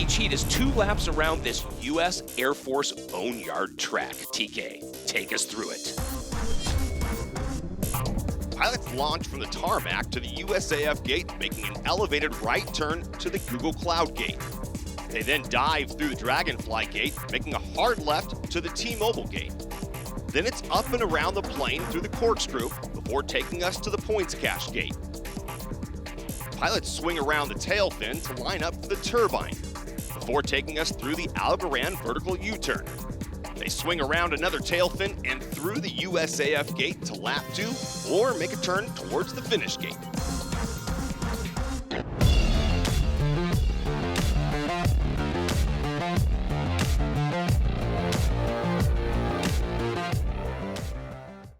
Each heat is 2 laps around this U.S. Air Force Boneyard track. TK, take us through it. Pilots launch from the tarmac to the USAF gate, making an elevated right turn to the Google Cloud gate. They then dive through the Dragonfly gate, making a hard left to the T-Mobile gate. Then it's up and around the plane through the corkscrew before taking us to the points cache gate. Pilots swing around the tail fin to line up for the turbine before taking us through the Algorand vertical U-turn. They swing around another tail fin and through the USAF gate to lap 2 or make a turn towards the finish gate.